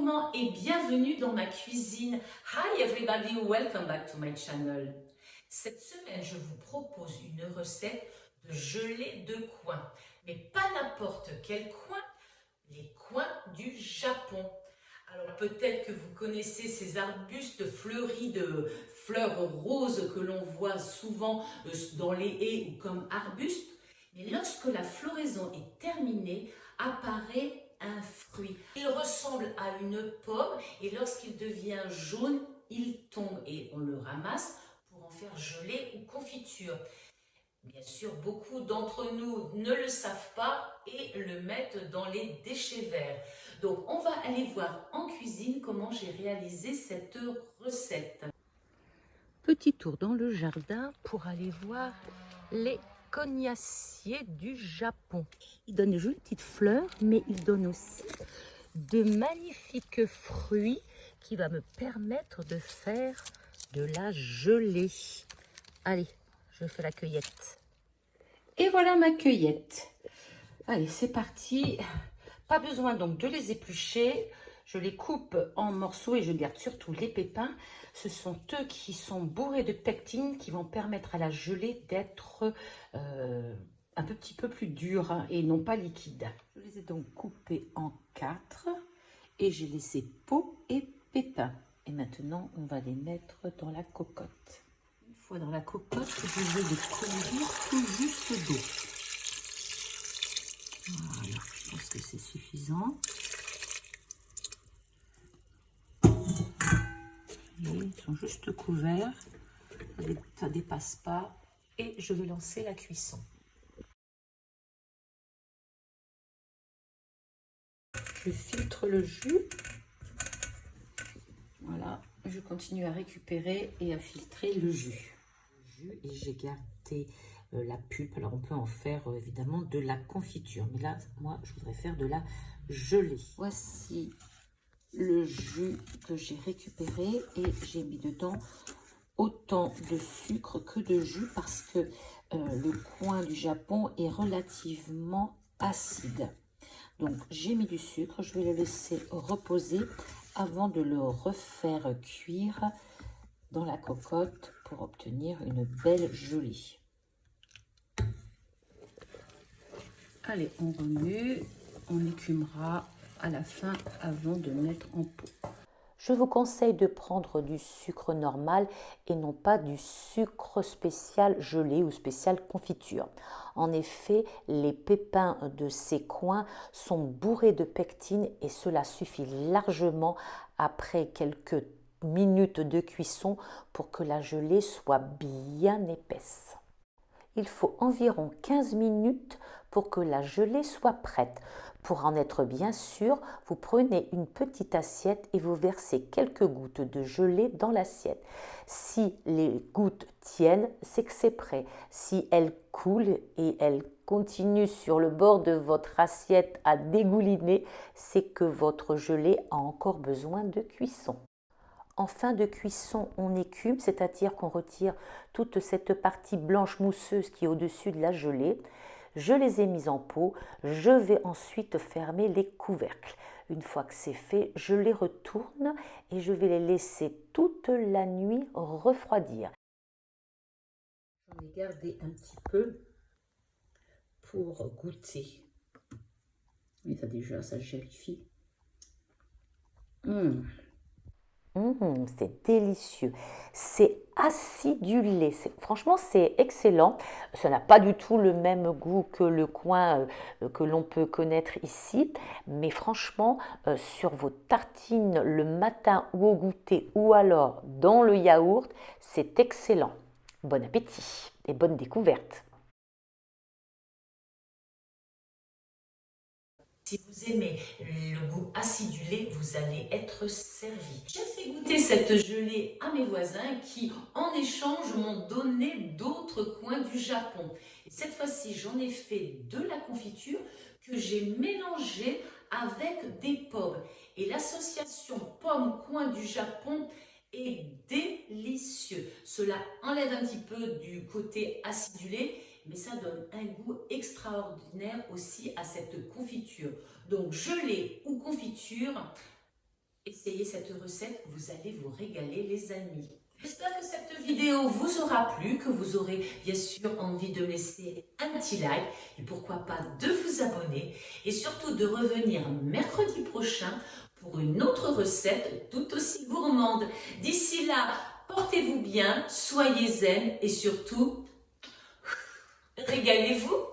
gourmands et bienvenue dans ma cuisine. Hi everybody, welcome back to my channel. Cette semaine, je vous propose une recette de gelée de coin. Mais pas n'importe quel coin, les coins du Japon. Alors peut-être que vous connaissez ces arbustes fleuris de fleurs roses que l'on voit souvent dans les haies ou comme arbustes. Mais lorsque la floraison est terminée, apparaît un fruit. Il ressemble à une pomme et lorsqu'il devient jaune, il tombe et on le ramasse pour en faire gelée ou confiture. Bien sûr, beaucoup d'entre nous ne le savent pas et le mettent dans les déchets verts. Donc, on va aller voir en cuisine comment j'ai réalisé cette recette. Petit tour dans le jardin pour aller voir les cognaciers du Japon. Ils donnent de jolies petites fleurs, mais ils donnent aussi de magnifiques fruits qui va me permettre de faire de la gelée. Allez, je fais la cueillette. Et voilà ma cueillette. Allez, c'est parti. Pas besoin donc de les éplucher. Je les coupe en morceaux et je garde surtout les pépins. Ce sont eux qui sont bourrés de pectine qui vont permettre à la gelée d'être un petit peu plus dure hein, et non pas liquide. Je les ai donc coupés en 4 et j'ai laissé peau et pépins. Et maintenant, on va les mettre dans la cocotte. Une fois dans la cocotte, je vais les couvrir tout juste d'eau. Voilà, je pense que c'est suffisant. Ils sont juste couverts, ça ne dépasse pas et je vais lancer la cuisson. Je filtre le jus. Voilà, je continue à récupérer et à filtrer le jus. Et j'ai gardé la pulpe. Alors on peut en faire évidemment de la confiture, mais là moi je voudrais faire de la gelée. Voici le jus que j'ai récupéré et j'ai mis dedans autant de sucre que de jus parce que le coin du Japon est relativement acide. Donc j'ai mis du sucre, je vais le laisser reposer avant de le refaire cuire dans la cocotte pour obtenir une belle gelée. Allez, on remue, on écumera à la fin avant de mettre en pot. Je vous conseille de prendre du sucre normal et non pas du sucre spécial gelé ou spécial confiture. En effet, les pépins de ces coins sont bourrés de pectine et cela suffit largement après quelques minutes de cuisson pour que la gelée soit bien épaisse. Il faut environ 15 minutes pour que la gelée soit prête. Pour en être bien sûr, vous prenez une petite assiette et vous versez quelques gouttes de gelée dans l'assiette. Si les gouttes tiennent, c'est que c'est prêt. Si elles coulent et elles continuent sur le bord de votre assiette à dégouliner, c'est que votre gelée a encore besoin de cuisson. En fin de cuisson, on écume, c'est-à-dire qu'on retire toute cette partie blanche mousseuse qui est au-dessus de la gelée. Je les ai mises en pot. Je vais ensuite fermer les couvercles. Une fois que c'est fait, je les retourne et je vais les laisser toute la nuit refroidir. J'en ai gardé un petit peu pour goûter. Mais ça déjà, ça gelifie. C'est délicieux, c'est acidulé, franchement c'est excellent, ça n'a pas du tout le même goût que le coin que l'on peut connaître ici, mais franchement sur vos tartines le matin ou au goûter ou alors dans le yaourt, c'est excellent. Bon appétit et bonne découverte. Si vous aimez le goût acidulé, vous allez être servi. J'ai fait goûter cette gelée à mes voisins qui, en échange, m'ont donné d'autres coins du Japon. Et cette fois-ci, j'en ai fait de la confiture que j'ai mélangée avec des pommes. Et l'association pomme-coin du Japon est délicieux. Cela enlève un petit peu du côté acidulé, mais ça donne un goût extraordinaire aussi à cette confiture. Donc gelée ou confiture, Essayez cette recette, vous allez vous régaler les amis. J'espère que cette vidéo vous aura plu, que vous aurez bien sûr envie de laisser un petit like et pourquoi pas de vous abonner et surtout de revenir mercredi prochain pour une autre recette tout aussi gourmande. D'ici là, portez-vous bien, soyez zen et surtout, régalez-vous.